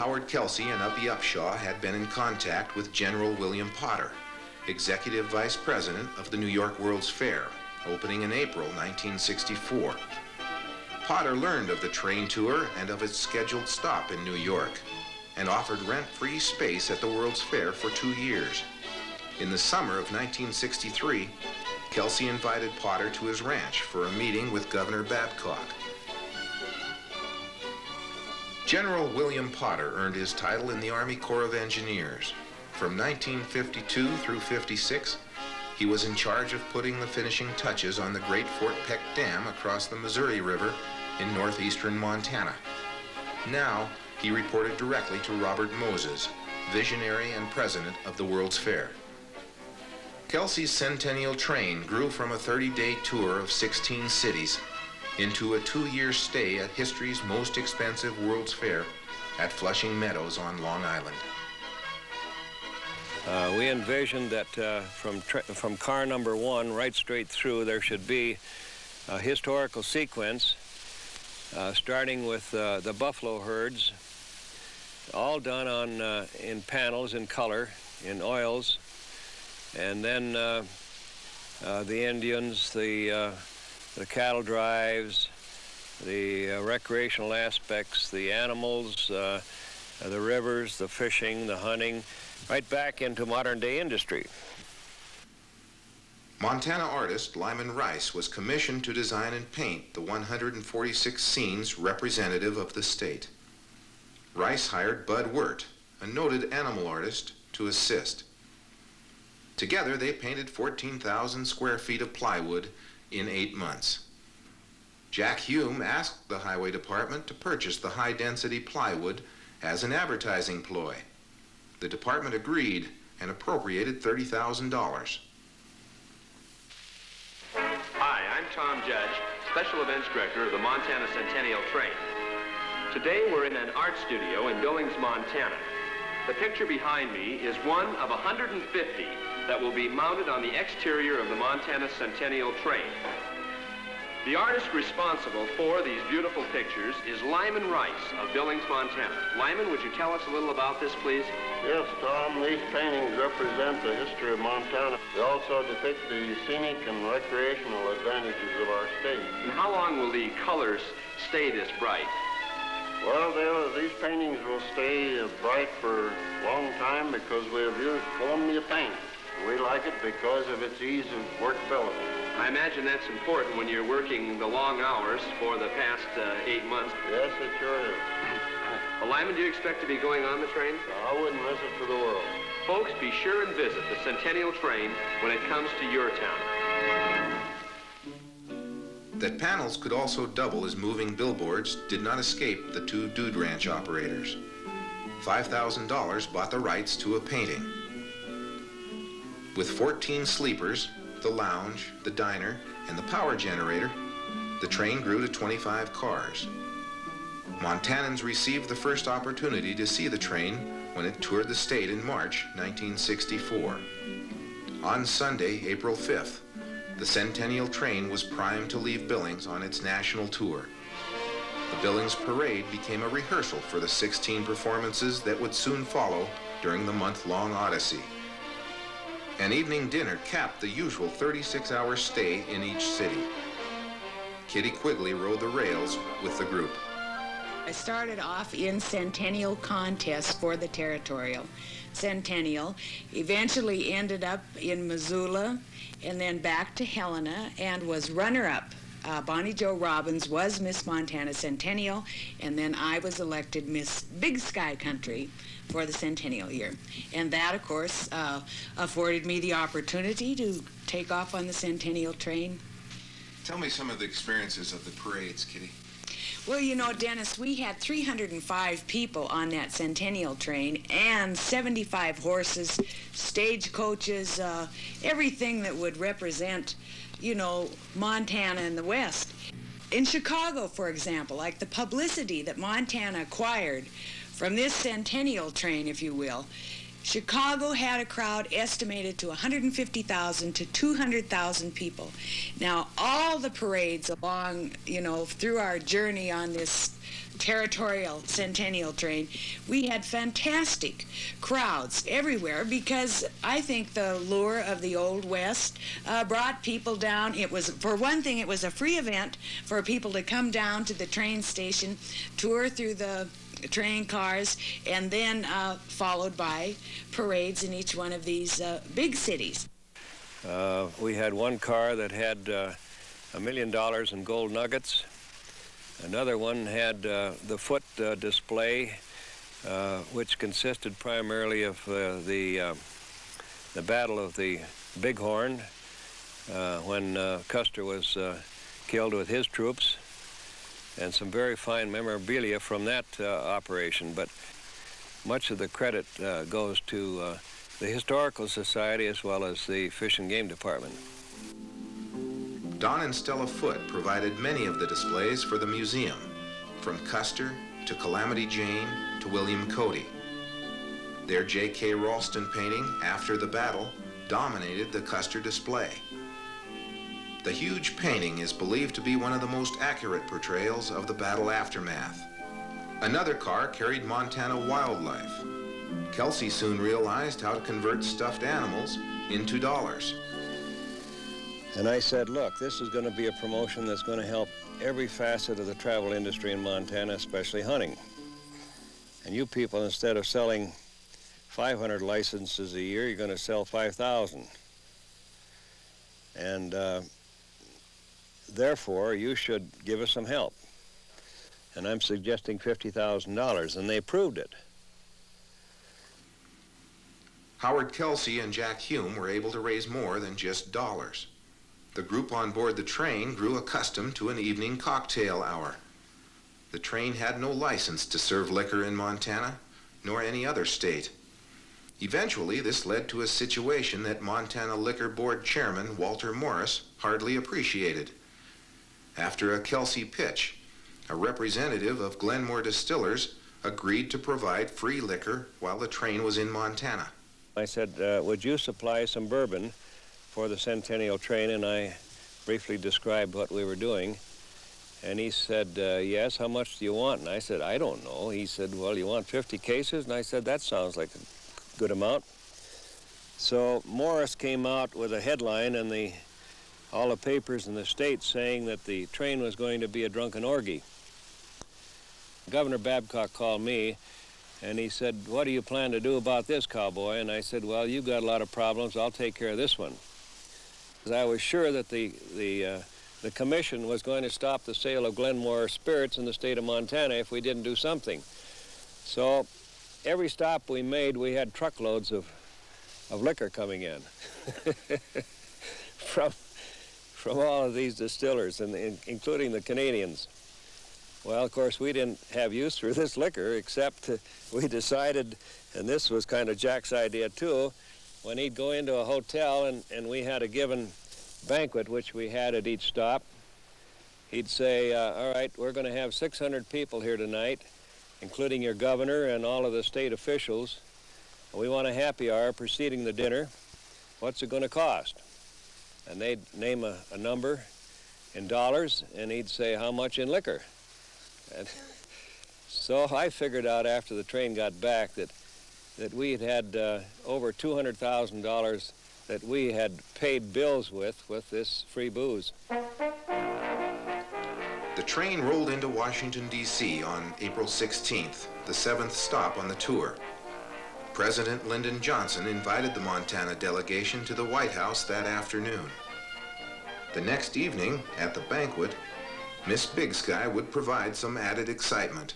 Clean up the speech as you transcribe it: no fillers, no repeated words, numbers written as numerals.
Howard Kelsey and Uppy Upshaw had been in contact with General William Potter, Executive Vice President of the New York World's Fair, opening in April 1964. Potter learned of the train tour and of its scheduled stop in New York, and offered rent-free space at the World's Fair for 2 years. In the summer of 1963, Kelsey invited Potter to his ranch for a meeting with Governor Babcock. General William Potter earned his title in the Army Corps of Engineers. From 1952 through 56, he was in charge of putting the finishing touches on the Great Fort Peck Dam across the Missouri River in northeastern Montana. Now, he reported directly to Robert Moses, visionary and president of the World's Fair. Kelsey's Centennial train grew from a 30-day tour of 16 cities into a 2-year stay at history's most expensive World's Fair at Flushing Meadows on Long Island. We envisioned that from car number 1 right straight through there should be a historical sequence starting with the buffalo herds, all done on in panels in color, in oils, and then the Indians, the cattle drives, the recreational aspects, the animals, the rivers, the fishing, the hunting, right back into modern-day industry. Montana artist Lyman Rice was commissioned to design and paint the 146 scenes representative of the state. Rice hired Bud Wirt, a noted animal artist, to assist. Together, they painted 14,000 square feet of plywood in 8 months. Jack Hume asked the Highway Department to purchase the high-density plywood as an advertising ploy. The department agreed and appropriated $30,000. Hi, I'm Tom Judge, Special Events Director of the Montana Centennial Train. Today we're in an art studio in Billings, Montana. The picture behind me is one of 150 that will be mounted on the exterior of the Montana Centennial Train. The artist responsible for these beautiful pictures is Lyman Rice of Billings, Montana. Lyman, would you tell us a little about this, please? Yes, Tom. These paintings represent the history of Montana. They also depict the scenic and recreational advantages of our state. And how long will the colors stay this bright? Well, these paintings will stay bright for a long time because we have used Columbia paint. We like it because of its ease of workability. I imagine that's important when you're working the long hours for the past 8 months. Yes, it sure is. Well, Lyman, do you expect to be going on the train? I wouldn't miss it for the world. Folks, be sure and visit the Centennial Train when it comes to your town. That panels could also double as moving billboards did not escape the 2 Dude Ranch operators. $5,000 bought the rights to a painting. With 14 sleepers, the lounge, the diner, and the power generator, the train grew to 25 cars. Montanans received the first opportunity to see the train when it toured the state in March 1964. On Sunday, April 5th, the Centennial train was primed to leave Billings on its national tour. The Billings Parade became a rehearsal for the 16 performances that would soon follow during the month-long Odyssey. An evening dinner capped the usual 36-hour stay in each city. Kitty Quigley rode the rails with the group. I started off in Centennial contests for the Territorial. Centennial eventually ended up in Missoula and then back to Helena and was runner-up. Bonnie Jo Robbins was Miss Montana Centennial, and then I was elected Miss Big Sky Country for the Centennial year. And that, of course, afforded me the opportunity to take off on the Centennial train. Tell me some of the experiences of the parades, Kitty. Well, you know, Dennis, we had 305 people on that Centennial train and 75 horses, stagecoaches, everything that would represent, you know, Montana and the West. In Chicago, for example, like the publicity that Montana acquired from this Centennial train, if you will, Chicago had a crowd estimated to 150,000 to 200,000 people. Now, all the parades along, through our journey on this territorial Centennial train, we had fantastic crowds everywhere because I think the lure of the Old West brought people down. It was, for one thing, it was a free event for people to come down to the train station, tour through the train cars, and then followed by parades in each one of these big cities. We had one car that had $1 million in gold nuggets. Another one had the foot display, which consisted primarily of the Battle of the Bighorn, when Custer was killed with his troops, and some very fine memorabilia from that operation. But much of the credit goes to the Historical Society as well as the Fish and Game Department. Don and Stella Foote provided many of the displays for the museum, from Custer to Calamity Jane to William Cody. Their J.K. Ralston painting, After the Battle, dominated the Custer display. The huge painting is believed to be one of the most accurate portrayals of the battle aftermath. Another car carried Montana wildlife. Kelsey soon realized how to convert stuffed animals into dollars. And I said, look, this is going to be a promotion that's going to help every facet of the travel industry in Montana, especially hunting. And you people, instead of selling 500 licenses a year, you're going to sell 5,000. And therefore, you should give us some help. And I'm suggesting $50,000, and they proved it. Howard Kelsey and Jack Hume were able to raise more than just dollars. The group on board the train grew accustomed to an evening cocktail hour. The train had no license to serve liquor in Montana, nor any other state. Eventually, this led to a situation that Montana Liquor Board Chairman Walter Morris hardly appreciated. After a Kelsey pitch, a representative of Glenmore Distillers agreed to provide free liquor while the train was in Montana. I said, would you supply some bourbon for the Centennial train? And I briefly described what we were doing. And he said, yes, how much do you want? And I said, I don't know. He said, well, you want 50 cases? And I said, that sounds like a good amount. So Morris came out with a headline in all the papers in the state saying that the train was going to be a drunken orgy. Governor Babcock called me, and he said, what do you plan to do about this, cowboy? And I said, well, you've got a lot of problems. I'll take care of this one. Because I was sure that the commission was going to stop the sale of Glenmore spirits in the state of Montana if we didn't do something. So every stop we made, we had truckloads of liquor coming in from all of these distillers, including the Canadians. Well, of course, we didn't have use for this liquor, except we decided, and this was kind of Jack's idea too, when he'd go into a hotel and we had a given banquet, which we had at each stop, he'd say, all right, we're going to have 600 people here tonight, including your governor and all of the state officials. We want a happy hour preceding the dinner. What's it going to cost? And they'd name a number in dollars, and he'd say, how much in liquor? And so I figured out after the train got back that we had over $200,000 that we had paid bills with this free booze. The train rolled into Washington, D.C. on April 16th, the 7th stop on the tour. President Lyndon Johnson invited the Montana delegation to the White House that afternoon. The next evening, at the banquet, Miss Big Sky would provide some added excitement.